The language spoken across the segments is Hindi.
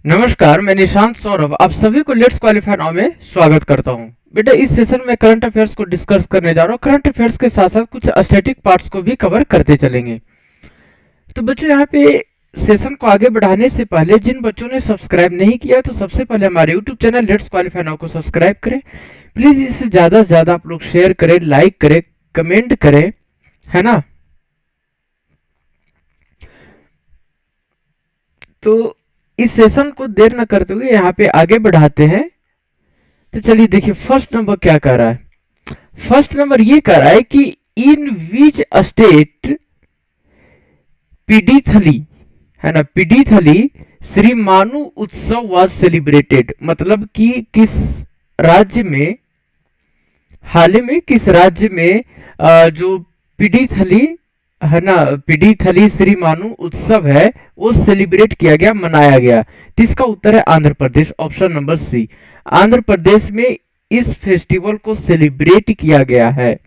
नमस्कार, मैं निशांत सौरभ आप सभी को लेट्स क्वालिफाई नाउ में स्वागत करता हूं। बेटा इस सेशन में करंट अफेयर्स को डिस्कस करने जा रहा हूं। करंट अफेयर्स के साथ साथ कुछ स्टैटिक पार्ट्स को भी कवर करते चलेंगे। तो बच्चों यहाँ पे सेशन को आगे बढ़ाने से पहले जिन बच्चों ने सब्सक्राइब नहीं किया तो सबसे पहले हमारे YouTube channel let's qualify now को सब्सक्राइब करें। प्लीज इसे ज्यादा से ज्यादा आप लोग शेयर करें, लाइक करें, कमेंट करें, है ना। तो इस सेशन को देर न करते हुए यहाँ पे आगे बढ़ाते हैं। तो चलिए देखिए फर्स्ट नंबर क्या कह रहा है। फर्स्ट नंबर ये कह रहा है कि इन विच स्टेट पीडीथली, है ना, पीडीथली श्री मानु उत्सव वाज सेलिब्रेटेड, मतलब कि किस राज्य में, हाल ही में किस राज्य में जो पीडीथली, है ना, पीडीथली श्री मानु उत्सव है वो सेलिब्रेट किया गया, मनाया गया। तो इसका उत्तर है Andhra Pradesh, option number C. Andhra Pradesh में इस फेस्टिवल को सेलिब्रेट किया गया है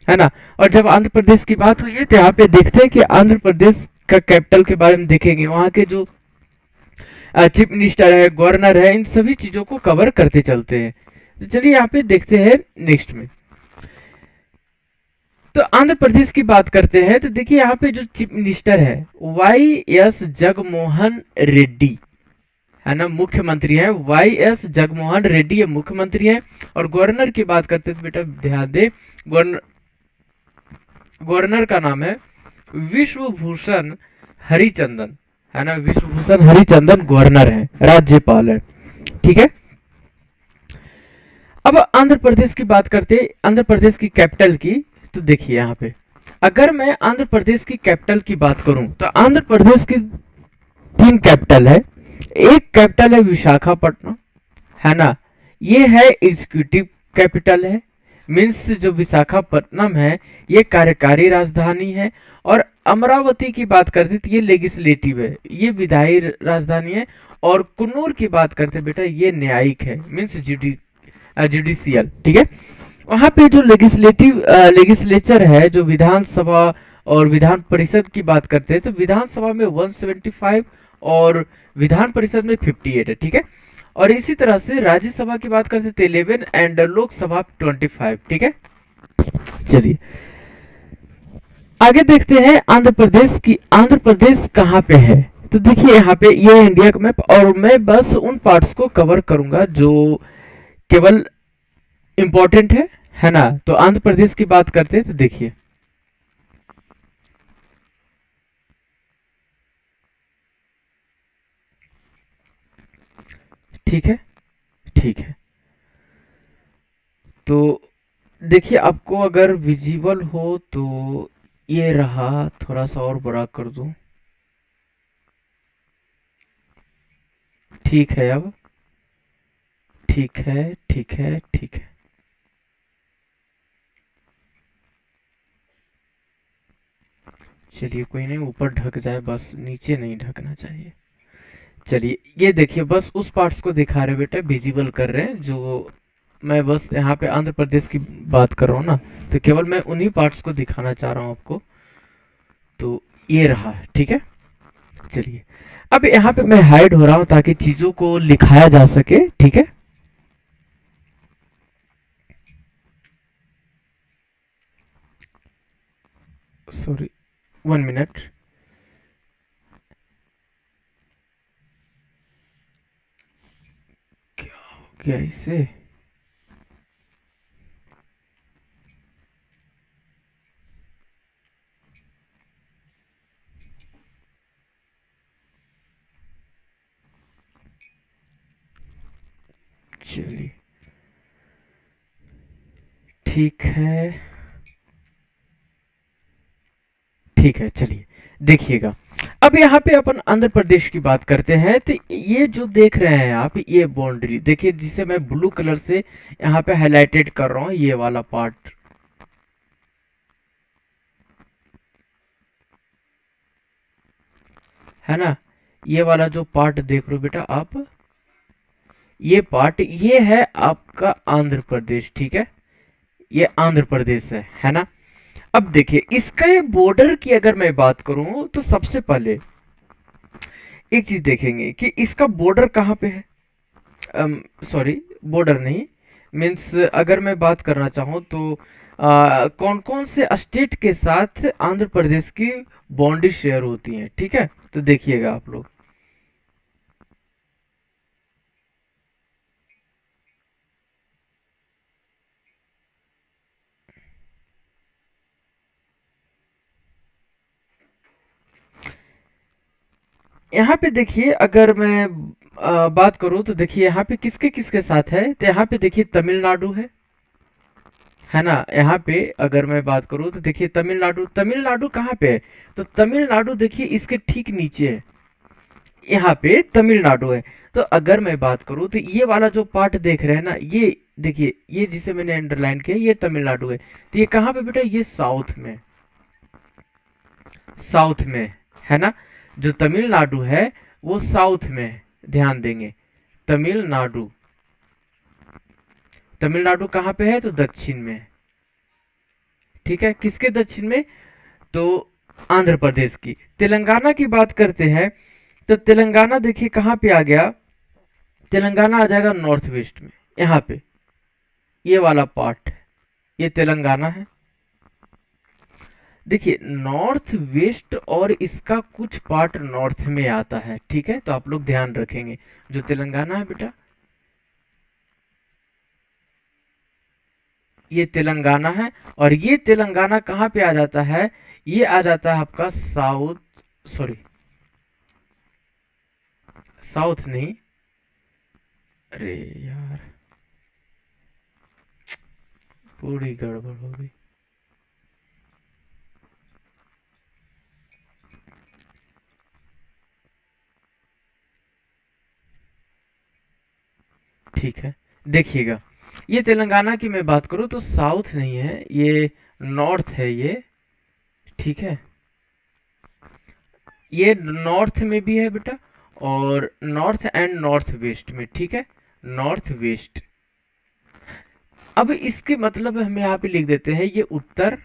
ना। और जब आंध्र प्रदेश की बात हुई है तो यहाँ पे देखते हैं कि आंध्र प्रदेश का कैपिटल के बारे में देखेंगे, वहां के जो चीफ मिनिस्टर है, गवर्नर है, इन सभी चीजों को कवर करते चलते हैं। तो चलिए यहाँ पे देखते हैं नेक्स्ट में। तो आंध्र प्रदेश की बात करते हैं तो देखिए यहाँ पे जो चीफ मिनिस्टर है वाई एस जगमोहन रेड्डी, है ना, मुख्यमंत्री है। वाई एस जगमोहन रेड्डी ये मुख्यमंत्री है। और गवर्नर की बात करते हैं तो बेटा ध्यान दे, गवर्नर का नाम है विश्वभूषण हरिचंदन, है ना, विश्वभूषण हरिचंदन गवर्नर है, राज्यपाल है। ठीक है। अब आंध्र प्रदेश की बात करते हैं, आंध्र प्रदेश की कैपिटल की। तो देखिए यहाँ पे अगर मैं आंध्र प्रदेश की कैपिटल की बात करूं तो आंध्र प्रदेश की 3 कैपिटल है। एक कैपिटल है विशाखापट्टनम, है ना, ये है एग्जीक्यूटिव कैपिटल है, मीन्स जो विशाखापट्टनम है ये कार्यकारी राजधानी है। और अमरावती की बात करते तो ये लेजिस्लेटिव है, ये विधायी राजधानी है। और कन्नूर की बात करते बेटा ये न्यायिक है, मीन्स जुडिशियल। ठीक है। वहां पे जो लेजिस्लेचर है, जो विधानसभा और विधान परिषद की बात करते हैं तो विधानसभा में 175 और विधान परिषद में 58 है। ठीक है। और इसी तरह से राज्यसभा की बात करते हैं 11 एंड लोकसभा 25। ठीक है। चलिए आगे देखते हैं आंध्र प्रदेश की। आंध्र प्रदेश कहाँ पे है तो देखिए यहाँ पे ये इंडिया का मैप, और मैं बस उन पार्ट्स को कवर करूंगा जो केवल इंपॉर्टेंट है ना। तो आंध्र प्रदेश की बात करते हैं तो देखिए ठीक है, ठीक है। तो देखिए आपको अगर विजिबल हो तो ये रहा, थोड़ा सा और बड़ा कर दूं। ठीक है, अब ठीक है, ठीक है, ठीक है। चलिए कोई नहीं, ऊपर ढक जाए बस, नीचे नहीं ढकना चाहिए। चलिए ये देखिए बस उस पार्ट्स को दिखा रहे बेटा, विजिबल कर रहे हैं जो मैं बस यहाँ पे आंध्र प्रदेश की बात कर रहा हूँ ना, तो केवल मैं उन्हीं पार्ट्स को दिखाना चाह रहा हूँ आपको। तो ये रहा, ठीक है। चलिए अब यहाँ पे मैं हाइड हो रहा हूँ ताकि चीजों को लिखाया जा सके। ठीक है। Sorry, 1 minute. क्या हो गया इसे। चलिए ठीक है, ठीक है। चलिए देखिएगा अब यहाँ पे अपन आंध्र प्रदेश की बात करते हैं तो ये जो देख रहे हैं आप, ये बाउंड्री देखिए जिसे मैं ब्लू कलर से यहाँ पे हाईलाइटेड कर रहा हूँ, ये वाला पार्ट, है ना। ये वाला जो पार्ट देख रहे हो बेटा आप, ये पार्ट ये है आपका आंध्र प्रदेश। ठीक है। ये आंध्र प्रदेश है ना। अब देखिए इसका बॉर्डर की अगर मैं बात करूं तो सबसे पहले एक चीज देखेंगे कि इसका बॉर्डर कहाँ पे है। सॉरी, बॉर्डर नहीं, मीन्स अगर मैं बात करना चाहूँ तो कौन कौन से स्टेट के साथ आंध्र प्रदेश की बाउंड्री शेयर होती हैं, ठीक है। तो देखिएगा आप लोग, यहाँ पे देखिए, अगर मैं बात करूँ तो देखिए यहाँ पे किसके किसके साथ है, तो यहाँ पे देखिए तमिलनाडु है ना। यहाँ पे अगर मैं बात करूँ तो देखिए तमिलनाडु, तमिलनाडु कहाँ पे है, तो तमिलनाडु देखिए इसके ठीक नीचे है, यहाँ पे तमिलनाडु है। तो अगर मैं बात करूँ तो ये वाला जो पार्ट देख रहे हैं ना, ये देखिए, ये जिसे मैंने अंडरलाइन किया ये तमिलनाडु है। तो ये कहाँ पे बेटा, ये साउथ में, साउथ में है ना। जो तमिलनाडु है वो साउथ में है, ध्यान देंगे। तमिलनाडु, तमिलनाडु कहाँ पे है, तो दक्षिण में है, ठीक है। किसके दक्षिण में, तो आंध्र प्रदेश की। तेलंगाना की बात करते हैं तो तेलंगाना देखिए कहाँ पे आ गया, तेलंगाना आ जाएगा नॉर्थ वेस्ट में, यहाँ पे ये वाला पार्ट है, ये तेलंगाना है। देखिए नॉर्थ वेस्ट और इसका कुछ पार्ट नॉर्थ में आता है, ठीक है। तो आप लोग ध्यान रखेंगे, जो तेलंगाना है बेटा, ये तेलंगाना है। और ये तेलंगाना कहाँ पे आ जाता है, ये आ जाता है आपका साउथ, सॉरी साउथ नहीं, अरे यार पूरी गड़बड़ हो गई। ठीक है, देखिएगा, ये तेलंगाना की मैं बात करूँ तो साउथ नहीं है, ये नॉर्थ है ये, ठीक है। ये नॉर्थ में भी है बेटा, और नॉर्थ एंड नॉर्थ वेस्ट में, ठीक है, नॉर्थ वेस्ट। अब इसके मतलब हम यहाँ पे लिख देते हैं, ये उत्तर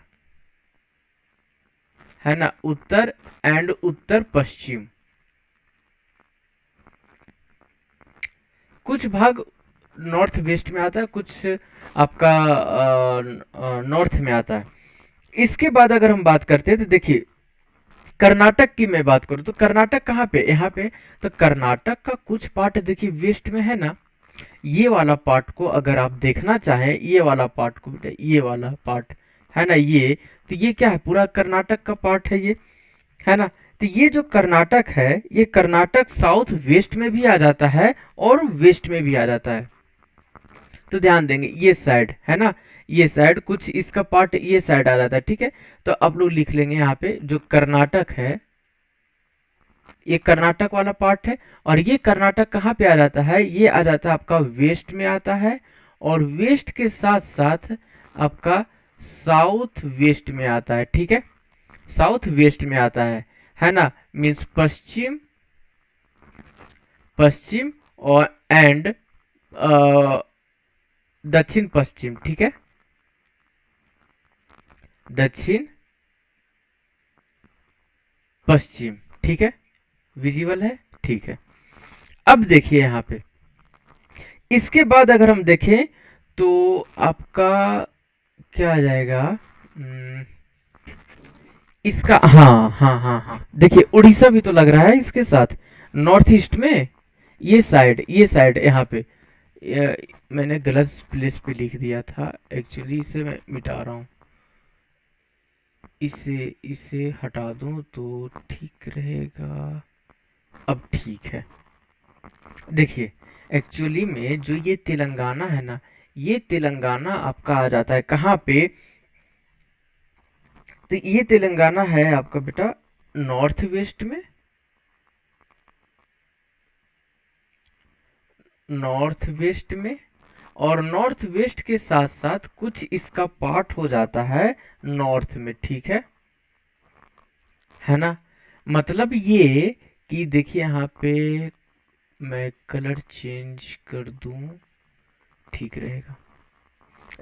है ना, उत्तर एंड उत्तर पश्चिम। कुछ भाग नॉर्थ वेस्ट में आता है, कुछ आपका नॉर्थ में आता है। इसके बाद अगर हम बात करते हैं तो देखिए, कर्नाटक की मैं बात करूं तो कर्नाटक कहाँ पे, यहाँ पे। तो कर्नाटक का कुछ पार्ट देखिए वेस्ट में है ना, ये वाला पार्ट को अगर आप देखना चाहें, ये वाला पार्ट को बेटा, ये वाला पार्ट है ना, ये तो ये क्या है, पूरा कर्नाटक का पार्ट है ये, है ना। तो ये जो कर्नाटक है, ये कर्नाटक साउथ वेस्ट में भी आ जाता है और वेस्ट में भी आ जाता है। तो ध्यान देंगे, ये साइड है ना, ये साइड कुछ इसका पार्ट ये साइड आ जाता है, ठीक है। तो आप लोग लिख लेंगे यहाँ पे, जो कर्नाटक है ये कर्नाटक वाला पार्ट है, और ये कर्नाटक कहाँ पे आ जाता है, ये आ जाता है आपका वेस्ट में आता है, और वेस्ट के साथ साथ आपका साउथ वेस्ट में आता है, ठीक है, साउथ वेस्ट में आता है ना। मीन्स पश्चिम, पश्चिम और एंड दक्षिण पश्चिम, ठीक है, दक्षिण पश्चिम, ठीक है, विजिबल है, ठीक है। अब देखिए यहाँ पे, इसके बाद अगर हम देखें तो आपका क्या आ जाएगा, इसका, हाँ हाँ हाँ हाँ, देखिए उड़ीसा भी तो लग रहा है इसके साथ, नॉर्थ ईस्ट में, ये साइड, ये साइड यहाँ पे, मैंने गलत प्लेस पे लिख दिया था एक्चुअली, इसे मैं मिटा रहा हूँ, इसे इसे हटा दूं तो ठीक रहेगा। अब ठीक है, देखिए एक्चुअली में जो ये तेलंगाना है ना, ये तेलंगाना आपका आ जाता है कहाँ पे, तो ये तेलंगाना है आपका बेटा नॉर्थ वेस्ट में, नॉर्थ वेस्ट में, और नॉर्थ वेस्ट के साथ साथ कुछ इसका पार्ट हो जाता है नॉर्थ में, ठीक है ना। मतलब ये कि देखिए यहाँ पे मैं कलर चेंज कर दूं, ठीक रहेगा।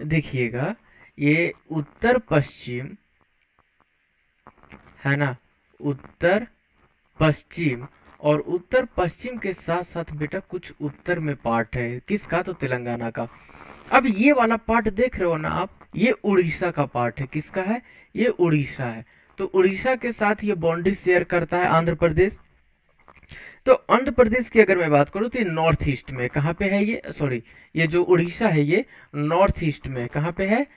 देखिएगा, ये उत्तर पश्चिम है ना, उत्तर पश्चिम, और उत्तर पश्चिम के साथ साथ बेटा कुछ उत्तर में पार्ट है, किसका, तो तेलंगाना का। अब ये वाला पार्ट देख रहे हो ना आप, ये उड़ीसा का पार्ट है, किसका है, ये उड़ीसा है। तो उड़ीसा के साथ ये बाउंड्री शेयर करता है आंध्र प्रदेश। तो आंध्र प्रदेश की अगर मैं बात करूँ तो ये नॉर्थ ईस्ट में, कहाँ पे है ये, सॉरी, ये जो उड़ीसा है ये नॉर्थ ईस्ट में, कहाँ पे है,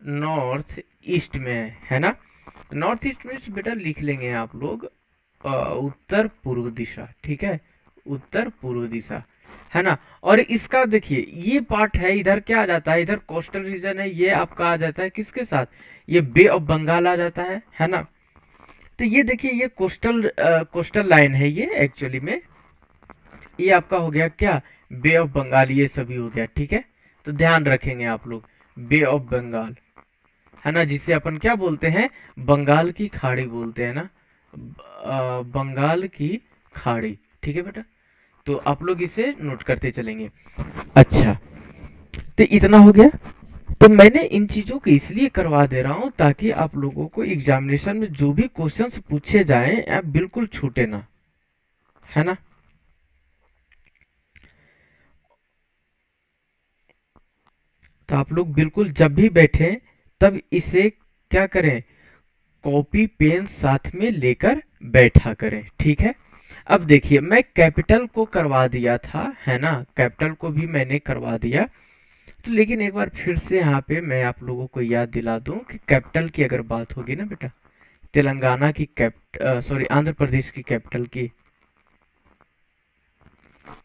नॉर्थ ईस्ट में है ना। नॉर्थ ईस्ट में बेटा लिख लेंगे आप लोग उत्तर पूर्व दिशा, ठीक है, उत्तर पूर्व दिशा, है ना। और इसका देखिए ये पार्ट है, इधर क्या आ जाता है, इधर कोस्टल रीजन है, ये आपका आ जाता है किसके साथ, ये बे ऑफ बंगाल आ जाता है ना। तो ये देखिए ये कोस्टल लाइन है ये एक्चुअली में, ये आपका हो गया क्या, बे ऑफ बंगाल, ये सभी हो गया, ठीक है। तो ध्यान रखेंगे आप लोग, बे ऑफ बंगाल, है ना, जिसे अपन क्या बोलते हैं, बंगाल की खाड़ी बोलते हैं ना, बंगाल की खाड़ी, ठीक है बेटा। तो आप लोग इसे नोट करते चलेंगे। अच्छा, तो इतना हो गया। तो मैंने इन चीजों को इसलिए करवा दे रहा हूं ताकि आप लोगों को एग्जामिनेशन में जो भी क्वेश्चंस पूछे जाएं आप बिल्कुल छूटे ना, है ना। तो आप लोग बिल्कुल जब भी बैठे तब इसे क्या करें, कॉपी पेन साथ में लेकर बैठा करें, ठीक है। अब देखिए मैं कैपिटल को करवा दिया था, है ना, कैपिटल को भी मैंने करवा दिया। तो लेकिन एक बार फिर से यहाँ पे मैं आप लोगों को याद दिला दूं कि कैपिटल की अगर बात होगी ना बेटा, तेलंगाना की सॉरी आंध्र प्रदेश की कैपिटल की,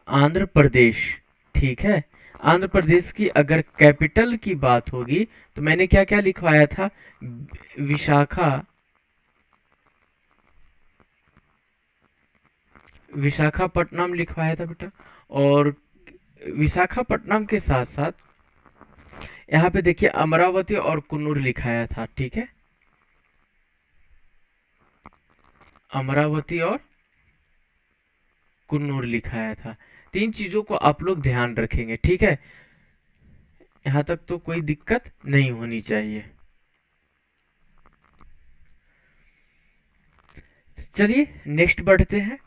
आंध्र प्रदेश, ठीक है, आंध्र प्रदेश की अगर कैपिटल की बात होगी तो मैंने क्या क्या लिखवाया था, विशाखापट्टनम लिखवाया था बेटा। और विशाखापट्टनम के साथ साथ यहाँ पे देखिए अमरावती और कुन्नूर लिखाया था, ठीक है, अमरावती और कुन्नूर लिखाया था। तीन चीजों को आप लोग ध्यान रखेंगे, ठीक है, यहां तक तो कोई दिक्कत नहीं होनी चाहिए। चलिए नेक्स्ट बढ़ते हैं।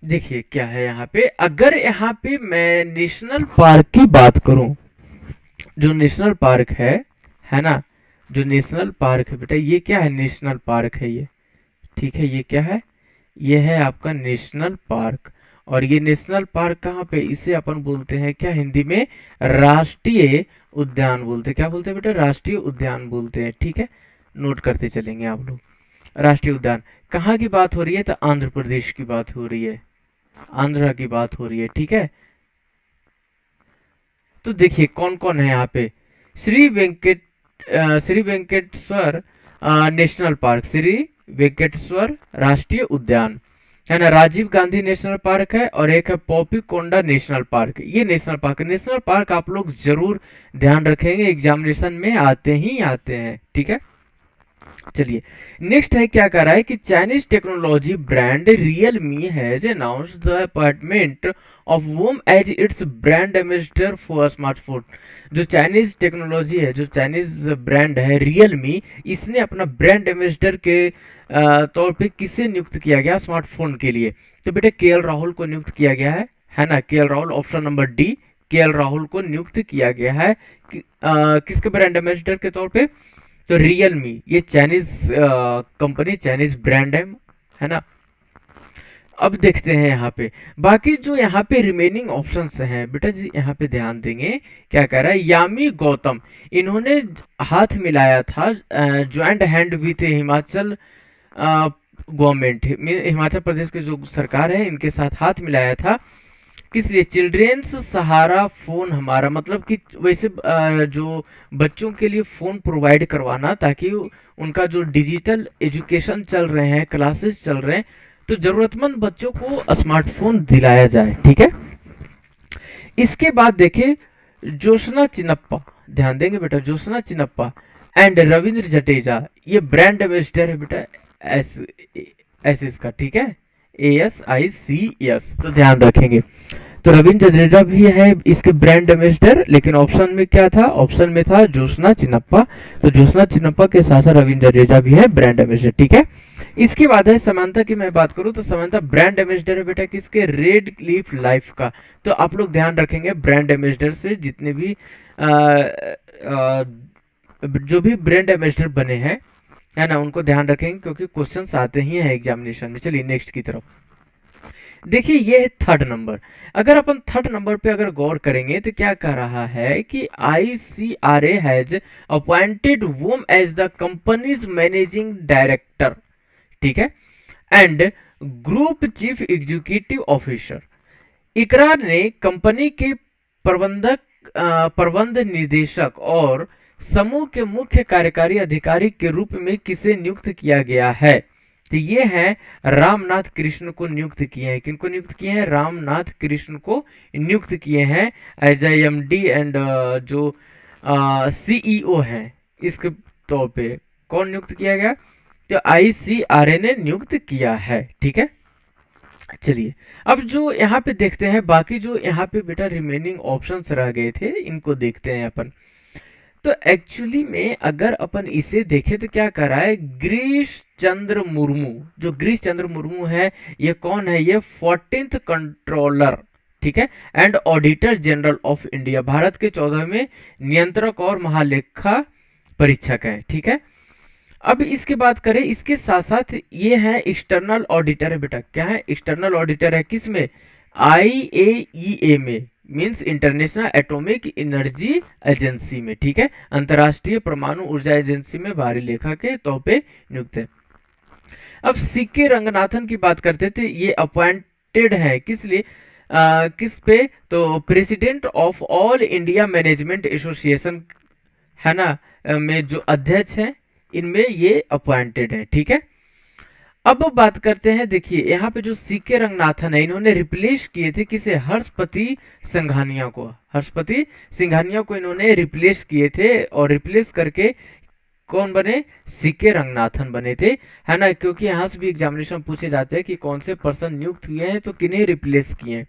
देखिए क्या है यहाँ पे, अगर यहाँ पे मैं नेशनल पार्क की बात करूं, जो नेशनल पार्क है ना, जो नेशनल पार्क है बेटा, ये क्या है, नेशनल पार्क है ये, ठीक है, ये क्या है, ये है आपका नेशनल पार्क। और ये नेशनल पार्क कहाँ पे, इसे अपन बोलते हैं क्या हिंदी में, राष्ट्रीय उद्यान बोलते हैं, क्या बोलते हैं बेटा, राष्ट्रीय उद्यान बोलते हैं, ठीक है। नोट करते चलेंगे आप लोग। राष्ट्रीय उद्यान कहाँ की बात हो रही है, तो आंध्र प्रदेश की बात हो रही है, आंध्र की बात हो रही है, ठीक है। तो देखिए कौन कौन है यहाँ पे, श्री वेंकटेश्वर नेशनल पार्क, श्री वेंकटेश्वर राष्ट्रीय उद्यान, है ना, राजीव गांधी नेशनल पार्क है, और एक है पॉपी कोंडा नेशनल पार्क। ये नेशनल पार्क आप लोग जरूर ध्यान रखेंगे, एग्जामिनेशन में आते ही आते हैं, ठीक है। चलिए नेक्स्ट है, क्या कर रहा है कि Chinese technology brand Realme has announced the appointment of वोम as its brand ambassador for smartphone. जो चाइनीज टेक्नोलॉजी है, जो चाइनीज ब्रांड है रियलमी, इसने अपना ब्रांड एम्बेसडर के तौर पे किसे नियुक्त किया गया स्मार्टफोन के लिए, तो बेटे के राहुल को नियुक्त किया गया है ना, के राहुल, ऑप्शन नंबर डी, के राहुल को नियुक्त किया गया है किसके ब्रांड एम्बेसडर के तौर पे, तो रियलमी, ये चाइनीज कंपनी, चाइनीज ब्रांड है ना। अब देखते हैं यहाँ पे बाकी जो यहाँ पे रिमेनिंग ऑप्शंस हैं बेटा जी, यहाँ पे ध्यान देंगे। क्या कह रहा है, यामी गौतम, इन्होंने हाथ मिलाया था joint hand with Himachal government, Himachal Pradesh के जो सरकार है इनके साथ हाथ मिलाया था, किस लिए, चिल्ड्रेंस सहारा फोन हमारा, मतलब कि वैसे जो बच्चों के लिए फोन प्रोवाइड करवाना, ताकि उनका जो डिजिटल एजुकेशन चल रहे हैं, क्लासेस चल रहे हैं, तो जरूरतमंद बच्चों को स्मार्टफोन दिलाया जाए, ठीक है। इसके बाद देखिए जोशना चिनप्पा, ध्यान देंगे बेटा, जोशना चिनप्पा एंड रविंद्र जडेजा, ये ब्रांड एम्बेसडर है बेटा एस इसका, ठीक है, ASICS, तो ध्यान रखेंगे। तो रविंद्र जडेजा भी है इसके ब्रांड एम्बेसडर, लेकिन ऑप्शन में क्या था, ऑप्शन में था ज्योत्सना चिन्नप्पा। तो ज्योत्सना चिन्नप्पा के साथ साथ रविंद्र जडेजा भी है ब्रांड एम्बेसडर, ठीक है। इसके बाद है समांता की मैं बात करूं तो समांता ब्रांड एम्बेसडर है बेटा किसके, रेड क्लिफ लाइफ का। तो आप लोग ध्यान रखेंगे ब्रांड एम्बेसडर से जितने भी जो भी ब्रांड एम्बेसडर बने हैं, है ना, उनको ध्यान रखेंगे क्योंकि क्वेश्चंस आते ही हैं एग्जामिनेशन में। चलिए नेक्स्ट की तरफ देखिए, ये है थर्ड नंबर। अगर अपन थर्ड नंबर पे अगर गौर करेंगे तो क्या कह रहा है कि ICRA हैज अपॉइंटेड वुम as the company's managing director, ठीक है, and group chief executive officer. ICRA ने कंपनी के प्रबंध निदेशक और समूह के मुख्य कार्यकारी अधिकारी के रूप में किसे नियुक्त किया गया है। तो ये है रामनाथ कृष्ण को नियुक्त किए हैं। किनको नियुक्त किए हैं, रामनाथ कृष्ण को नियुक्त किए हैं एज MD एंड जो CEO हैं इसके तौर पे कौन नियुक्त किया गया, तो ICRA ने नियुक्त किया है, ठीक है। चलिए अब जो यहाँ पे देखते हैं, बाकी जो यहाँ पे बेटा रिमेनिंग ऑप्शंस रह गए थे इनको देखते हैं अपन। तो एक्चुअली में अगर अपन इसे देखें तो क्या कर रहा है, गिरीश चंद्र मुर्मू, जो गिरीश चंद्र मुर्मू है ये कौन है, ये 14th कंट्रोलर, ठीक है, and auditor general of India, Bharat के 14वें नियंत्रक और महालेखा परीक्षक है, ठीक है। अब इसके बात करें, इसके साथ साथ ये है एक्सटर्नल ऑडिटर है बेटा, क्या है, एक्सटर्नल ऑडिटर है किसमें, IAEA में, means international atomic energy agency में, ठीक है, अंतरराष्ट्रीय परमाणु ऊर्जा एजेंसी में बाहरी लेखा के तौर पे नियुक्त है। अब CK रंगनाथन की बात करते थे, ये अपॉइंटेड है किस लिए, किस पे, तो president of all India management association, है ना, में जो अध्यक्ष है इनमें ये अपॉइंटेड है, ठीक है। अब बात करते हैं, देखिए यहाँ पे जो CK रंगनाथन है इन्होंने रिप्लेस किए थे किसे, हर्षपति सिंघानिया को, हर्षपति सिंघानिया को इन्होंने रिप्लेस किए थे और रिप्लेस करके कौन बने, CK रंगनाथन बने थे, है ना, क्योंकि यहाँ से भी एग्जामिनेशन पूछे जाते हैं कि कौन से पर्सन नियुक्त हुए हैं तो किन्हें रिप्लेस किए हैं,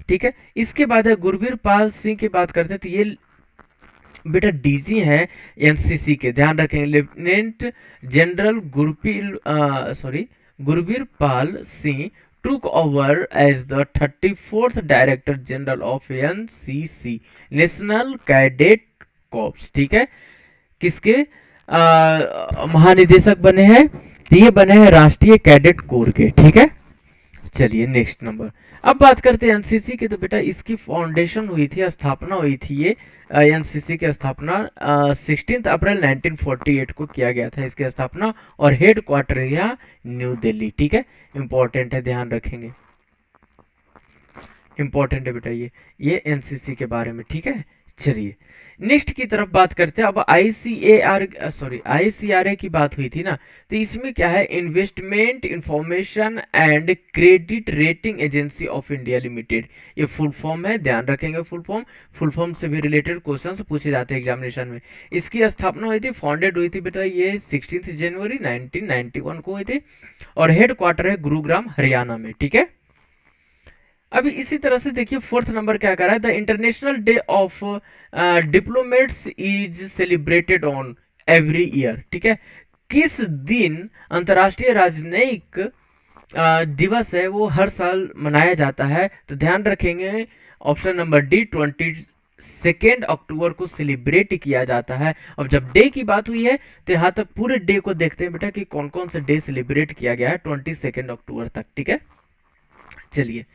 ठीक है। इसके बाद है गुरबीर पाल सिंह की बात करते हैं, तो ये बेटा DG है NCC के, ध्यान रखेंगे, lieutenant general Gurbir Pal Singh took over as the 34th director general of NCC, National Cadet Corps, ठीक है, किसके महानिदेशक बने हैं, ये बने हैं राष्ट्रीय कैडेट कोर के, ठीक है। चलिए नेक्स्ट नंबर, अब बात करते हैं NCC की। तो बेटा इसकी फाउंडेशन हुई थी, स्थापना हुई थी, ये NCC की स्थापना 16 अप्रैल 1948 को किया गया था इसकी स्थापना, और हेड क्वार्टर यहाँ न्यू दिल्ली, ठीक है, इंपॉर्टेंट है, ध्यान रखेंगे, इंपॉर्टेंट है बेटा ये NCC के बारे में, ठीक है। चलिए नेक्स्ट की तरफ बात करते हैं। अब ICRA की बात हुई थी ना, तो इसमें क्या है, investment information and credit rating agency of India limited, ये फुल फॉर्म है, ध्यान रखेंगे, फुल फॉर्म से भी रिलेटेड क्वेश्चंस पूछे जाते हैं एग्जामिनेशन में। इसकी स्थापना हुई थी, फाउंडेड हुई थी बेटा ये 16 जनवरी 1991 को हुई थी, और हेड क्वार्टर है गुरुग्राम हरियाणा में, ठीक है। अभी इसी तरह से देखिए फोर्थ नंबर क्या कर रहा है, the international day of diplomats is celebrated on every year, ठीक है, किस दिन अंतर्राष्ट्रीय राजनयिक दिवस है वो हर साल मनाया जाता है। तो ध्यान रखेंगे ऑप्शन नंबर D, 22 अक्टूबर को सेलिब्रेट किया जाता है। अब जब डे की बात हुई है तो यहाँ तक पूरे डे को देखते हैं बेटा कि कौन कौन से डे सेलिब्रेट किया गया है 22 अक्टूबर तक, ठीक है। चलिए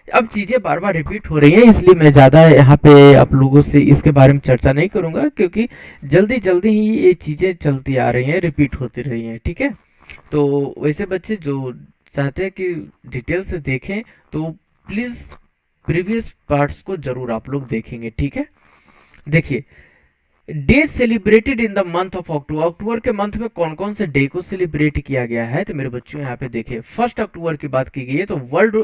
अब चीजें बार बार रिपीट हो रही हैं, इसलिए मैं ज्यादा यहाँ पे आप लोगों से इसके बारे में चर्चा नहीं करूंगा, क्योंकि जल्दी जल्दी ही ये चीजें चलती आ रही हैं, रिपीट होती रही हैं, ठीक है। तो वैसे बच्चे जो चाहते हैं कि डिटेल से देखें तो प्लीज प्रीवियस पार्ट्स को जरूर आप लोग देखेंगे, ठीक है। देखिए day celebrated in the month of October, October के मंथ में कौन कौन से डे को सेलिब्रेट किया गया है, तो मेरे बच्चों यहाँ पे देखिए 1 अक्टूबर की बात की गई है तो वर्ल्ड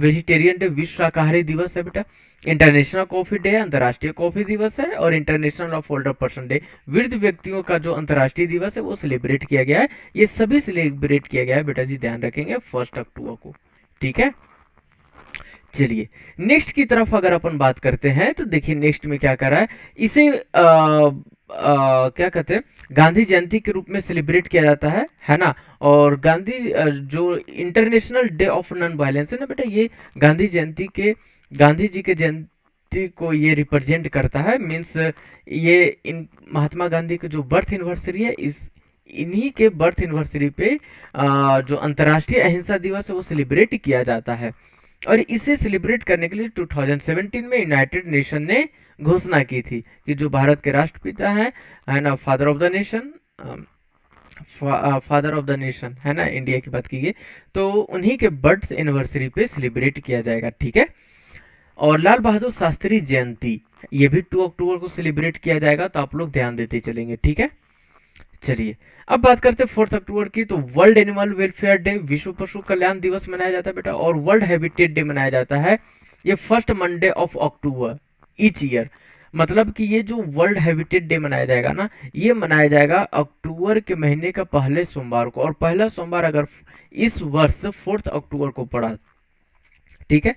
वेजिटेरियन डे, विश्व शाकाहारी दिवस है बेटा, इंटरनेशनल कॉफी डे, अंतर्राष्ट्रीय कॉफी दिवस है, और international of older person day, वृद्ध व्यक्तियों का जो अंतर्राष्ट्रीय दिवस है वो सेलिब्रेट किया गया है। ये सभी सेलिब्रेट किया गया है बेटा जी, ध्यान रखेंगे 1 अक्टूबर को, ठीक है। चलिए नेक्स्ट की तरफ अगर अपन बात करते हैं तो देखिए नेक्स्ट में क्या कर रहा है, इसे क्या कहते हैं, गांधी जयंती के रूप में सेलिब्रेट किया जाता है ना। और गांधी जो international day of non violence है ना बेटा, ये गांधी जयंती के, गांधी जी के जयंती को ये रिप्रेजेंट करता है। मीन्स ये इन महात्मा गांधी की जो बर्थ एनिवर्सरी है, इस इन्हीं के बर्थ एनिवर्सरी पे जो अंतर्राष्ट्रीय अहिंसा दिवस है वो सेलिब्रेट किया जाता है। और इसे सेलिब्रेट करने के लिए 2017 में यूनाइटेड नेशन ने घोषणा की थी कि जो भारत के राष्ट्रपिता हैं, है ना, father of the nation, father of the nation है ना, इंडिया की बात कीजिए, तो उन्हीं के बर्थ एनिवर्सरी पे सेलिब्रेट किया जाएगा, ठीक है। और लाल बहादुर शास्त्री जयंती ये भी 2 अक्टूबर को सेलिब्रेट किया जाएगा, तो आप लोग ध्यान देते चलेंगे, ठीक है। चलिए अब बात करते हैं 4 अक्टूबर की, तो वर्ल्ड एनिमल वेलफेयर डे, विश्व पशु कल्याण दिवस मनाया जाता है बेटा। और वर्ल्ड हैबिटेट डे मनाया जाता है ये first Monday of October each year. मतलब कि ये जो वर्ल्ड हैबिटेट डे मनाया जाएगा ना, ये मनाया जाएगा अक्टूबर के महीने का पहले सोमवार को, और पहला सोमवार अगर इस वर्ष 4 अक्टूबर को पड़ा, ठीक है,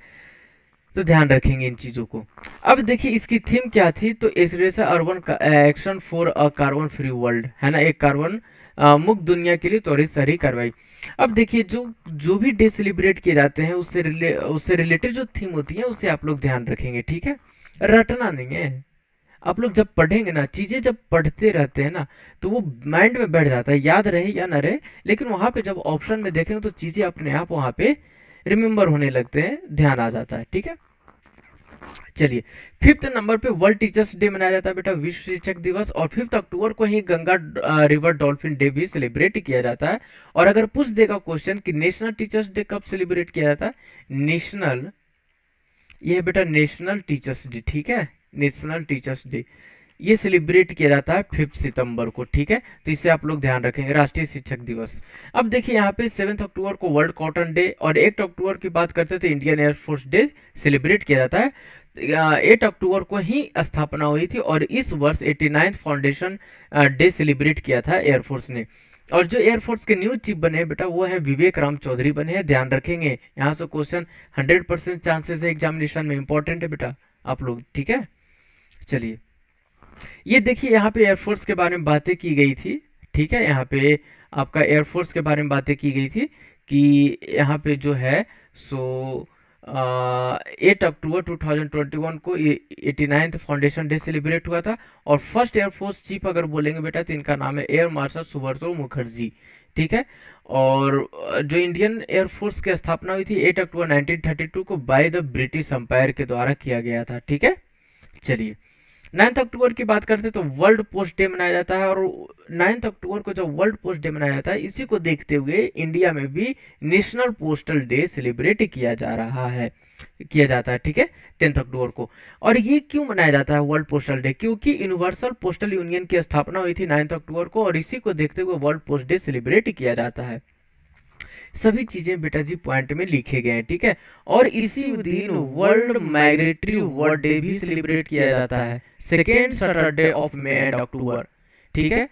तो ध्यान रखेंगे इन चीजों को। अब देखिए इसकी थीम क्या थी, तो एसरेसा urban action for a carbon free world, है ना, एक कार्बन मुक्त दुनिया के लिए त्वरित शहरी कार्रवाई। अब देखिए जो जो भी डे सेलिब्रेट किए जाते हैं उससे रिलेटेड जो थीम होती है उसे आप लोग ध्यान रखेंगे, ठीक है, रटना नहीं है। आप लोग जब पढ़ेंगे ना, चीजें जब पढ़ते रहते हैं ना, तो वो माइंड में बैठ जाता है, याद रहे या ना रहे, लेकिन वहां पे जब ऑप्शन में देखेंगे तो चीजें अपने आप वहां पे रिमेम्बर होने लगते हैं, ध्यान आ जाता है, ठीक है। चलिए 5th नंबर पे वर्ल्ड टीचर्स डे मनाया जाता है बेटा, विश्व शिक्षक दिवस। और 5 अक्टूबर को ही गंगा रिवर डॉल्फिन डे भी सेलिब्रेट किया जाता है। और अगर पूछ देगा क्वेश्चन कि नेशनल टीचर्स डे कब सेलिब्रेट किया जाता है, नेशनल, ये है बेटा नेशनल टीचर्स डे, ठीक है, नेशनल टीचर्स डे ये सेलिब्रेट किया जाता है 5 सितंबर को, ठीक है, तो इसे आप लोग ध्यान रखेंगे, राष्ट्रीय शिक्षक दिवस। अब देखिए यहाँ पे 7 अक्टूबर को वर्ल्ड कॉटन डे, और 8 अक्टूबर की बात करते हैं तो इंडियन एयरफोर्स डे सेलिब्रेट किया जाता है। 8 अक्टूबर को ही स्थापना हुई थी, और इस वर्ष 89th फाउंडेशन डे सेलिब्रेट किया था एयरफोर्स ने। और जो एयरफोर्स के न्यू चीफ बने हैं बेटा वो है विवेक राम चौधरी बने हैं, ध्यान रखेंगे, यहाँ से क्वेश्चन 100% चांसेस है एग्जामिनेशन में, इंपॉर्टेंट है बेटा आप लोग, ठीक है। चलिए ये देखिए यहाँ पे एयरफोर्स के बारे में बातें की गई थी, ठीक है, यहाँ पे आपका एयरफोर्स के बारे में बातें की गई थी कि यहाँ पे जो है सो 8 अक्टूबर 2021 को 89th फाउंडेशन डे सेलिब्रेट हुआ था। और फर्स्ट एयरफोर्स चीफ अगर बोलेंगे बेटा तो इनका नाम है एयर मार्शल सुब्रतो मुखर्जी, ठीक है। और जो इंडियन एयरफोर्स की स्थापना हुई थी 8 अक्टूबर 1932 को बाय द ब्रिटिश एम्पायर के द्वारा किया गया था, ठीक है। चलिए 9 अक्टूबर की बात करते हैं तो वर्ल्ड पोस्ट डे मनाया जाता है। और 9 अक्टूबर को जब वर्ल्ड पोस्ट डे मनाया जाता है, इसी को देखते हुए इंडिया में भी नेशनल पोस्टल डे सेलिब्रेट किया जा रहा है, किया जाता है, ठीक है, 10 अक्टूबर को। और ये क्यों मनाया जाता है वर्ल्ड पोस्टल डे, क्योंकि यूनिवर्सल पोस्टल यूनियन की स्थापना हुई थी 9 अक्टूबर को, और इसी को देखते हुए वर्ल्ड पोस्ट डे सेलिब्रेट किया जाता है। सभी चीजें बेटा जी पॉइंट में लिखे गए हैं, ठीक है। और इसी दिन वर्ल्ड माइग्रेटरी वर्ड डे भी सेलिब्रेट किया जाता है, second Saturday of May and October, ठीक है।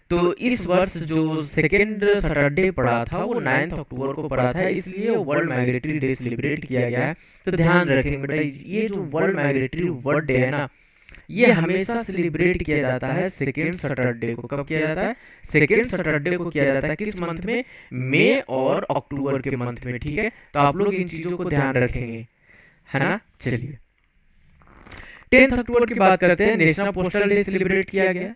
तो इस वर्ष जो सेकेंड सैटरडे पड़ा था वो 9 अक्टूबर को पड़ा था, इसलिए वर्ल्ड माइग्रेटरी डे सेलिब्रेट किया गया है। तो ध्यान रखेंगे बेटा, ये जो वर्ल्ड माइग्रेटरी वर्ड डे है ना, ये हमेशा सेलिब्रेट किया जाता है सेकेंड सैटरडे को। कब किया जाता है, सेकेंड सैटरडे को किया जाता है, किस मंथ में, मई और अक्टूबर के मंथ में, ठीक है। तो आप लोग इन चीजों को ध्यान रखेंगे, है ना। चलिए 10 अक्टूबर की बात करते हैं, नेशनल पोस्टल डे सेलिब्रेट किया गया,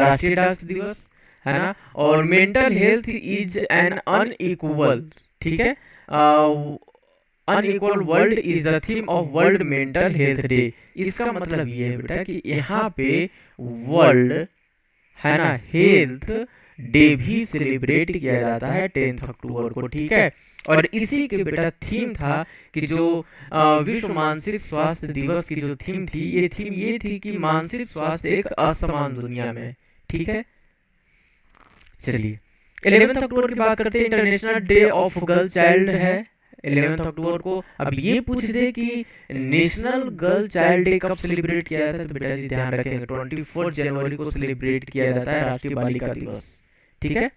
राष्ट्रीय डाक दिवस, है ना। और mental health is an unequal, ठीक है, unequal world is the theme of world mental health day. इसका मतलब ये है बेटा कि यहाँ पे वर्ल्ड, है ना, हेल्थ डे भी सेलिब्रेट किया जाता है 10 अक्टूबर को, ठीक है। और इसी के बेटा थीम था कि जो विश्व मानसिक स्वास्थ्य दिवस की जो थीम थी, ये थी कि मानसिक स्वास्थ्य एक असमान दुनिया में, ठीक है। चलिए 11 अक्टूबर की बात करते हैं, international day of girl child है 11 अक्टूबर को। अब ये पूछ दे कि नेशनल गर्ल चाइल्ड डे कब सेलिब्रेट किया जाता है, तो बेटा जी ध्यान रखेंगे 24 जनवरी को सेलिब्रेट किया जाता है, राष्ट्रीय बालिका दिवस, ठीक है।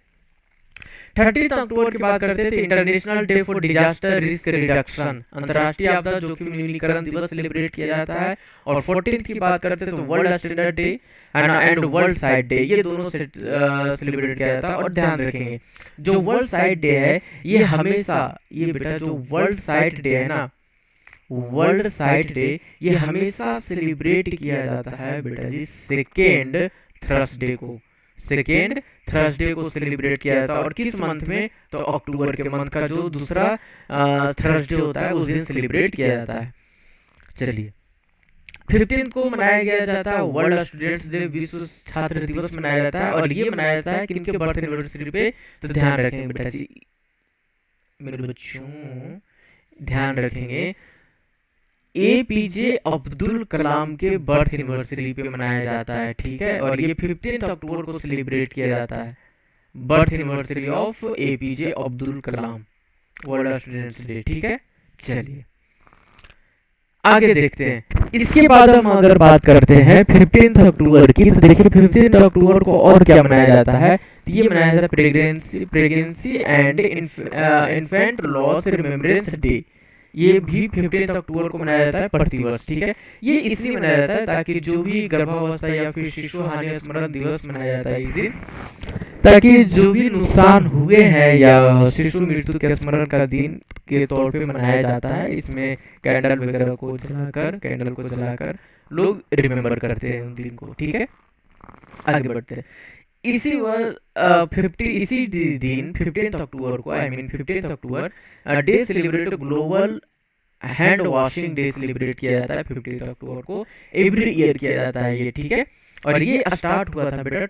30 अक्टूबर की बात करते हैं तो international day for disaster risk reduction, अंतर्राष्ट्रीय आपदा जोखिम न्यूनीकरण दिवस सेलिब्रेट किया जाता है। और 14 की बात करते हैं तो world standard day and world site day, ये दोनों सेलिब्रेट किया जाता है। और ध्यान रखेंगे जो वर्ल्ड साइट डे है ये हमेशा, ये बेटा जो वर्ल्ड साइट डे है ना, वर्ल्ड साइट डे ये हमेशा सेलिब्रेट किया जाता है बेटा जी सेकेंड थर्सडे को, सेकेंड थर्सडे को सेलिब्रेट किया जाता है। और किस मंथ में, तो अक्टूबर के मंथ का जो दूसरा थर्सडे होता है उस दिन सेलिब्रेट किया जाता है। चलिए 15 को मनाया गया जाता है वर्ल्ड स्टूडेंट्स डे, विश्व छात्र दिवस मनाया जाता है। और ये मनाया जाता है किनके बर्थ एनिवर्सरी पे, तो ध्यान रखेंगे बेटा जी मेरे बच्चों, ध्यान रखेंगे एपीजे अब्दुल कलाम के बर्थ एनिवर्सरी पे मनाया जाता है, ठीक है। और ये 15 अक्टूबर को सेलिब्रेट किया जाता है, birth anniversary of APJ Abdul Kalam, world students day, ठीक है। चलिए आगे देखते हैं। इसके बाद हम अगर बात करते हैं 15 अक्टूबर की, तो देखिए 15 अक्टूबर को और क्या मनाया जाता है, तो ये मनाया जाता है pregnancy and infant loss remembrance day, ये भी 15 अक्टूबर को मनाया जाता है प्रतिवर्ष, ठीक है। ये इसलिए मनाया जाता है ताकि जो भी गर्भावस्था या फिर शिशु हानि स्मरण दिवस मनाया जाता है इस दिन, ताकि जो भी नुकसान हुए हैं या शिशु मृत्यु के स्मरण का दिन के तौर पे मनाया जाता है। इसमें कैंडल वगैरह को जलाकर, कैंडल को जलाकर लोग रिमेम्बर करते हैं उन दिन को, ठीक है। आगे बढ़ते हैं। इसी दिन 15 अक्टूबर को, I mean 15 October day celebrate global hand washing day celebrate किया जाता है 15 अक्टूबर को, एवरी ईयर किया जाता है ये, ठीक है। और ये स्टार्ट हुआ था बेटा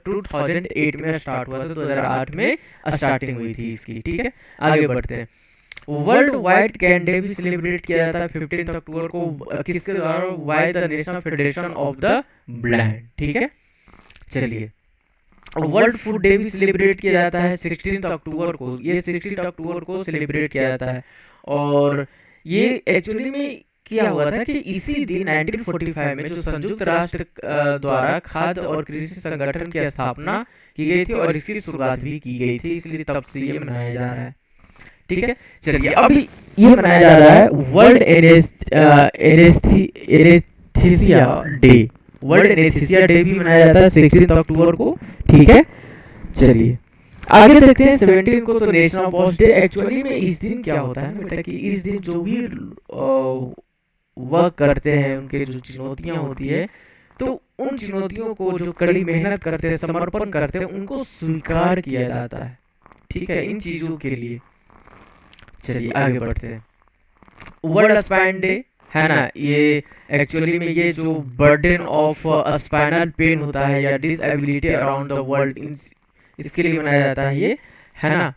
2008 में स्टार्ट हुआ था, 2008 में स्टार्टिंग हुई थी इसकी, ठीक है। आगे बढ़ते हैं। वर्ल्ड वाइड कैन डे भी सेलिब्रेट किया जाता है 15 अक्टूबर को, किसके द्वारा, by the national federation of the blind, ठीक है। चलिए वर्ल्ड फूड डे भी सेलिब्रेट किया जाता है 16 अक्टूबर को, ये 16 अक्टूबर को सेलिब्रेट किया जाता है। और ये एक्चुअली में क्या हुआ था कि इसी दिन 1945 में जो संयुक्त राष्ट्र द्वारा खाद्य और कृषि संगठन की स्थापना की गई थी और इसकी शुरुआत भी की गई थी, इसलिए तब से ये मनाया जा रहा है, ठीक है। चलिए अभी ये मनाया जा रहा है world anaesthesia day, world anaesthesia day भी मनाया जाता है 16 अक्टूबर को, ठीक है। चलिए आगे देखते हैं 17 को, तो नेशनल बॉस डे। एक्चुअली में इस दिन क्या होता है बेटा कि इस दिन जो भी वर्क करते हैं, उनके जो चुनौतियां होती है, तो उन चुनौतियों को जो कड़ी मेहनत करते हैं, समर्पण करते हैं, उनको स्वीकार किया जाता है, ठीक है, इन चीजों के लिए। चलिए आगे बढ़ते हैं। वर्ल्ड स्पाइन डे है ना, ये एक्चुअली में ये जो बर्डन ऑफ स्पाइनल पेन होता है या डिसएबिलिटी अराउंड द वर्ल्ड, इसके लिए मनाया जाता है ये, है ना।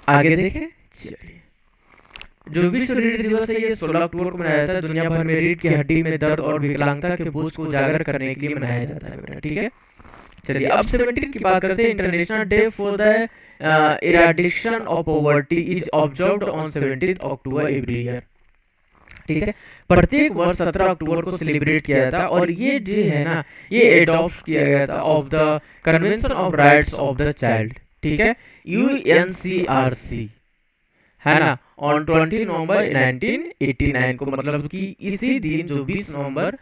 आगे देखें। चलिए जो विश्व रीढ़ दिवस है ये 16 अक्टूबर को मनाया जाता है, दुनिया भर में रीढ़ की हड्डी में दर्द और विकलांगता के बोझ को उजागर करने के लिए मनाया जाता है बेटा, ठीक है। चलिए अब 17 की बात करते हैं। International day for the eradication of poverty is observed on 17 October every year, ठीक है। प्रत्येक वर्ष 17 अक्टूबर को सेलिब्रेट किया जाता है। और ये डे है ना, ये एडॉप्ट किया गया था of the convention of rights of the child, ठीक है, UNCRC, है ना, ऑन 20 नवंबर 1989 को। मतलब कि इसी दिन जो 20 नवंबर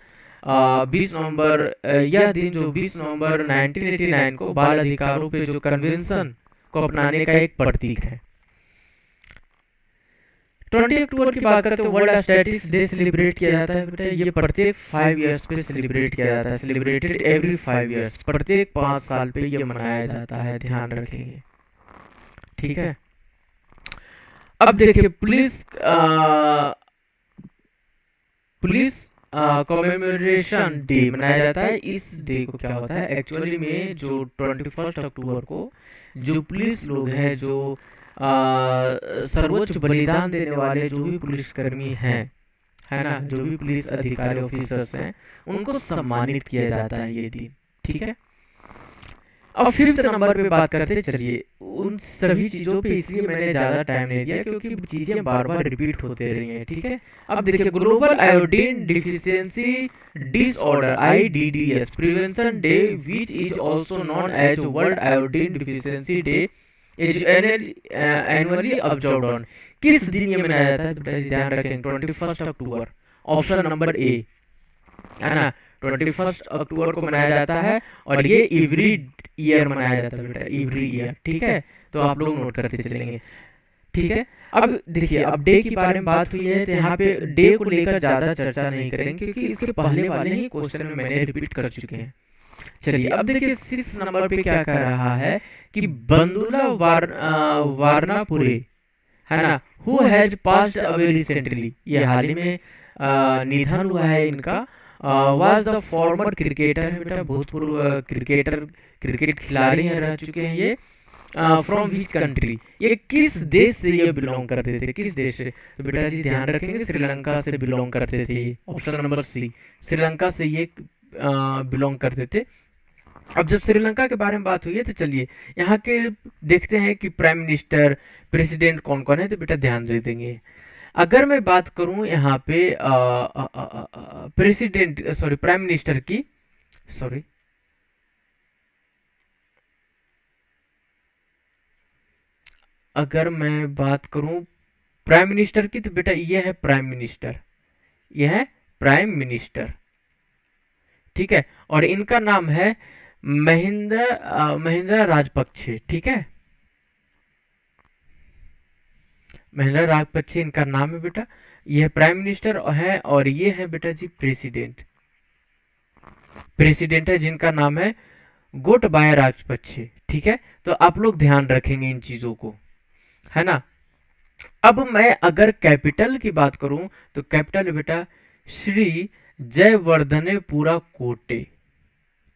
यह दिन जो 20 नवंबर 1989 को बाल अधिकारों पे जो कन्वेंशन को अपनाने का एक प्रतीक है। 20 अक्टूबर की बात करते हैं, वर्ल्ड स्टैटिस्टिक्स डे सेलिब्रेट किया जाता है बेटा, ये प्रत्येक 5 इयर्स पे सेलिब्रेट किया जाता है, सेलिब्रेटेड एवरी 5 इयर्स, प्रत्येक 5 साल पे ये मनाया जाता है, ध्यान रखेंगे, ठीक है। अब देखिए पुलिस कमेमोरेशन डे मनाया जाता है। इस डे को क्या होता है एक्चुअली में, जो 21 अक्टूबर को जो पुलिस लोग हैं, जो सर्वोच्च बलिदान देने वाले जो भी पुलिसकर्मी हैं, है ना, जो भी पुलिस अधिकारी ऑफिसर्स हैं, उनको सम्मानित किया जाता है ये दिन, ठीक है। अब फिफ्थ नंबर पे बात करते हैं, चलिए उन सभी चीज़ों पे, इसलिए मैंने ज़्यादा टाइम नहीं दिया क्योंकि चीज़ें बार बार रिपीट होते रही हैं, ठीक है। अब देखिए, global iodine deficiency disorder IDDS prevention day which is also known as world iodine deficiency day is annually observed on, किस दिन ये मनाया जाता है? तो बेटा ध्यान रखें, 21 अक्टूबर, ऑप्शन नंबर ए, है ना। 21 अक्टूबर को मनाया जाता है और ये एवरी ईयर मनाया जाता है बेटा, एवरी ईयर, ठीक है। तो आप लोग नोट करते चलेंगे, ठीक है। अब देखिए, अब डे के बारे में बात हुई है तो यहाँ पे डे को लेकर ज्यादा चर्चा नहीं करेंगे क्योंकि इसके पहले वाले ही क्वेश्चन में मैंने रिपीट कर चुके हैं। चलिए अब देखिए 6 नंबर पे क्या कह रहा है कि बंदुला वारनापुरे, है ना, who has passed away recently, ये हाल ही में निधन हुआ है इनका, वाज द फॉर्मर क्रिकेटर है बेटा, भूतपूर्व क्रिकेटर, क्रिकेट खिलाड़ी हैं, रह चुके हैं ये। फ्रॉम विच कंट्री, ये किस देश से ये बिलोंग करते थे, किस देश से? तो बेटा जी ध्यान रखेंगे, श्रीलंका से बिलोंग करते थे, ऑप्शन नंबर सी, श्रीलंका से ये बिलोंग करते थे। अब जब श्रीलंका के बारे में बात हुई है तो चलिए यहाँ के देखते हैं कि प्राइम मिनिस्टर, प्रेसिडेंट कौन कौन है, तो बेटा ध्यान दे देंगे। अगर मैं बात करूं यहाँ पे प्रेसिडेंट, सॉरी, प्राइम मिनिस्टर की, सॉरी, अगर मैं बात करूं प्राइम मिनिस्टर की तो बेटा ये है प्राइम मिनिस्टर, ये है प्राइम मिनिस्टर, ठीक है। और इनका नाम है महिंद्रा राजपक्षे, ठीक है, महिंद्रा राजपक्षे इनका नाम है बेटा। यह प्राइम मिनिस्टर है और ये है बेटा जी प्रेसिडेंट, प्रेसिडेंट है जिनका नाम है गोटबाया राजपक्षे, ठीक है। तो आप लोग ध्यान रखेंगे इन चीजों को, है ना। अब मैं अगर कैपिटल की बात करूं तो कैपिटल बेटा श्री जयवर्धनेपुरा कोटे,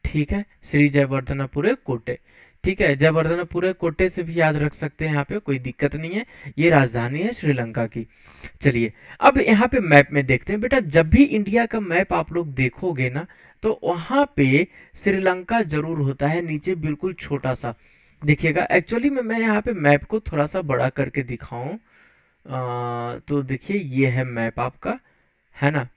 ठीक है, श्री जयवर्धनेपुरा कोटे, ठीक है। जयवर्धनेपुरा कोटे से भी याद रख सकते हैं, यहाँ पे कोई दिक्कत नहीं है, ये राजधानी है श्रीलंका की। चलिए अब यहाँ पे मैप में देखते हैं बेटा, जब भी इंडिया का मैप आप लोग देखोगे ना तो वहां पे श्रीलंका जरूर होता है नीचे, बिल्कुल छोटा सा देखिएगा। एक्चुअली में मैं यहाँ पे मैप को थोड़ा सा बड़ा करके दिखाऊं तो देखिए ये है मैप आपका, है ना।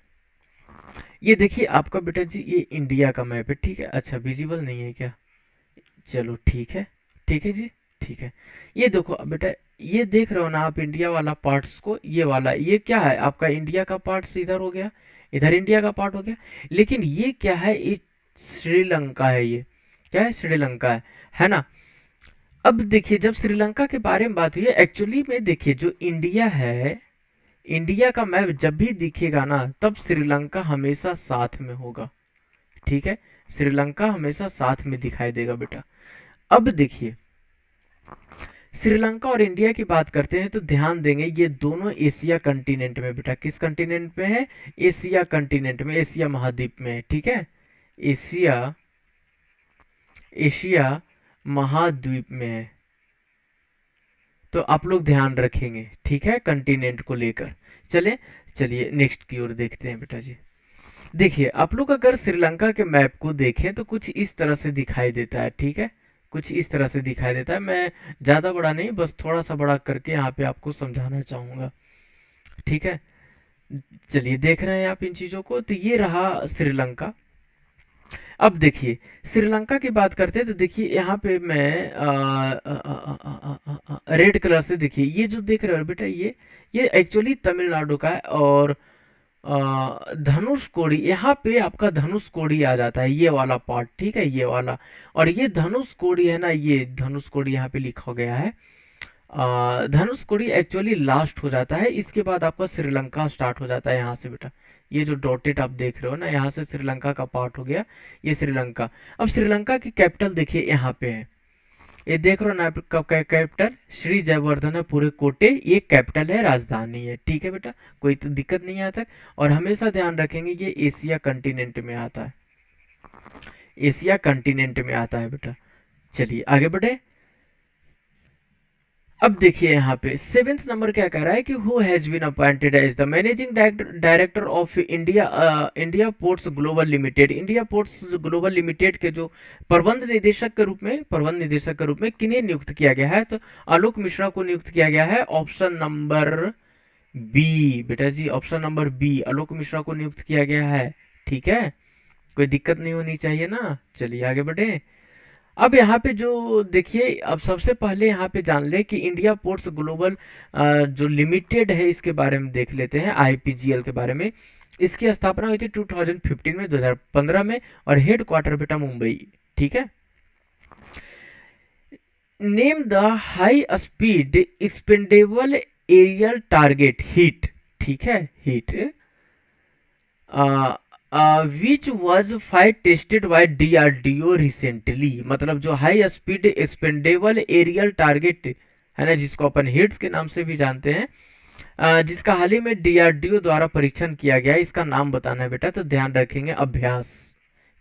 ये देखिए आपका बेटा जी, ये इंडिया का मैप है, ठीक है। अच्छा विजिबल नहीं है क्या? चलो ठीक है, ठीक है जी, ठीक है। ये देखो बेटा, ये देख रहे हो ना आप इंडिया वाला पार्ट्स को, ये वाला, ये क्या है आपका इंडिया का पार्ट्स, इधर हो गया, इधर इंडिया का पार्ट हो गया, लेकिन ये क्या है, ये श्रीलंका है, ये क्या है, श्रीलंका है ना। अब देखिए जब श्रीलंका के बारे में बात हुई है, एक्चुअली में देखिए जो इंडिया है, इंडिया का मैप जब भी दिखेगा ना तब श्रीलंका हमेशा साथ में होगा, ठीक है, श्रीलंका हमेशा साथ में दिखाई देगा बेटा। अब देखिए श्रीलंका और इंडिया की बात करते हैं तो ध्यान देंगे ये दोनों एशिया कंटिनेंट में बेटा, किस कंटिनेंट में है, एशिया कंटिनेंट में, एशिया महाद्वीप में है, ठीक है, एशिया, एशिया महाद्वीप में है। तो आप लोग ध्यान रखेंगे, ठीक है, कंटिनेंट को लेकर। चलिए नेक्स्ट की ओर देखते हैं बेटा जी। देखिए आप लोग अगर श्रीलंका के मैप को देखें तो कुछ इस तरह से दिखाई देता है, ठीक है, कुछ इस तरह से दिखाई देता है। मैं ज़्यादा बड़ा नहीं, बस थोड़ा सा बड़ा करके यहाँ पे आपको समझाना चाहूँगा, ठीक है। चलिए देख रहे हैं आप इन चीज़ों को, तो ये रहा श्रीलंका। अब देखिए श्रीलंका की बात करते हैं तो देखिए यहाँ पे मैं रेड कलर से, देखिए ये जो देख रहे हो बेटा, ये एक्चुअली तमिलनाडु का है। और धनुषकोडी, यहाँ पे आपका धनुषकोडी आ जाता है, ये वाला पार्ट, ठीक है, ये वाला। और ये धनुषकोडी है ना, ये धनुषकोडी यहाँ पे लिखा गया है। धनुषकोडी एक्चुअली लास्ट हो जाता है, इसके बाद आपका श्रीलंका स्टार्ट हो जाता है यहाँ से बेटा। ये जो डॉटेड आप देख रहे हो ना, यहाँ से श्रीलंका का पार्ट हो गया, ये श्रीलंका। अब श्रीलंका की कैपिटल देखिए यहाँ पे है, ये देख रहे हो ना आपका कैपिटल श्री जयवर्धनेपुरा कोटे, ये कैपिटल है, राजधानी है, ठीक है बेटा, कोई तो दिक्कत नहीं आता। और हमेशा ध्यान रखेंगे ये एशिया कंटिनेंट में आता है, एशिया कंटिनेंट में आता है बेटा। चलिए आगे बढ़े। अब देखिए यहाँ पे सेवेंथ नंबर क्या कह रहा है कि who has been appointed as the managing director of India Ports Global Limited. India Ports Global Limited के जो प्रबंध निदेशक के रूप में किन्हें नियुक्त किया गया है? तो आलोक मिश्रा को नियुक्त किया गया है। ऑप्शन नंबर बी बेटा जी, ऑप्शन नंबर बी, आलोक मिश्रा को नियुक्त किया गया है। ठीक है, कोई दिक्कत नहीं होनी चाहिए ना। चलिए आगे बढ़े। अब यहाँ पे जो देखिए, अब सबसे पहले यहाँ पे जान ले कि इंडिया पोर्ट्स ग्लोबल जो लिमिटेड है इसके बारे में देख लेते हैं, आईपीजीएल के बारे में। इसकी स्थापना हुई थी 2015 में, 2015 में, और हेड क्वार्टर बेटा मुंबई। ठीक है। Name the high speed expendable aerial target hit. ठीक है, hit which was flight tested by DRDO recently. मतलब जो high speed expendable aerial target है ना, जिसको अपन हिट्स के नाम से भी जानते हैं, जिसका हाल ही में डीआरडीओ द्वारा परीक्षण किया गया, इसका नाम बताना है बेटा। तो ध्यान रखेंगे अभ्यास।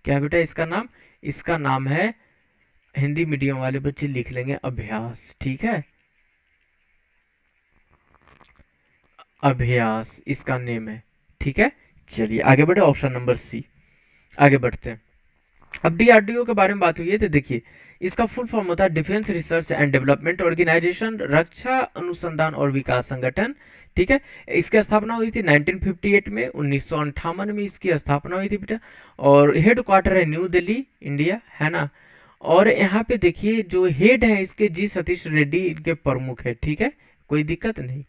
क्या बेटा इसका नाम? इसका नाम है, हिंदी मीडियम वाले बच्चे लिख लेंगे अभ्यास। ठीक है, अभ्यास इसका नेम है। ठीक है, चलिए आगे बढ़े। ऑप्शन नंबर सी, आगे बढ़ते हैं। अब डीआरडीओ के बारे में बात हुई है तो देखिए, इसका फुल फॉर्म होता है defence research and development organisation, रक्षा अनुसंधान और विकास संगठन। ठीक है, इसकी स्थापना हुई थी 1958 में, 1958 में इसकी स्थापना हुई थी बेटा। और हेड क्वार्टर है न्यू दिल्ली, इंडिया, है ना। और यहाँ पे देखिए जो हेड है इसके, जी सतीश रेड्डी इनके प्रमुख है। ठीक है, कोई दिक्कत नहीं।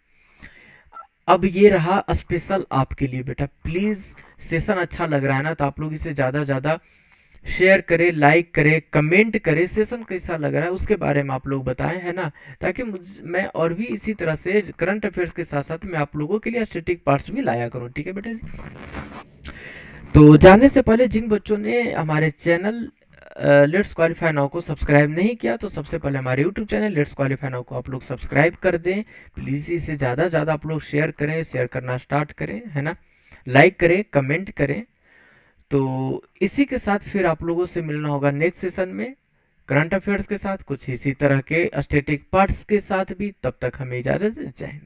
अब ये रहा स्पेशल आपके लिए बेटा। प्लीज सेशन अच्छा लग रहा है ना, तो आप लोग इसे ज्यादा ज्यादा शेयर करें, लाइक करें, कमेंट करें। सेशन कैसा लग रहा है उसके बारे में आप लोग बताएं, है ना, ताकि मैं और भी इसी तरह से करंट अफेयर्स के साथ साथ मैं आप लोगों के लिए स्टैटिक पार्ट्स भी लाया करूं। ठीक है बेटा जी। तो जाने से पहले जिन बच्चों ने हमारे चैनल लेट्स क्वालिफाई नाउ को सब्सक्राइब नहीं किया, तो सबसे पहले हमारे YouTube channel let's qualify now को आप लोग सब्सक्राइब कर दें। प्लीज़ इसे ज़्यादा ज़्यादा आप लोग शेयर करें, शेयर करना स्टार्ट करें, है ना, लाइक करें, कमेंट करें। तो इसी के साथ फिर आप लोगों से मिलना होगा नेक्स्ट सेशन में करंट अफेयर्स के साथ, कुछ इसी तरह के स्टैटिक पार्ट्स के साथ भी। तब तक हमें इजाज़त, जय हिंद।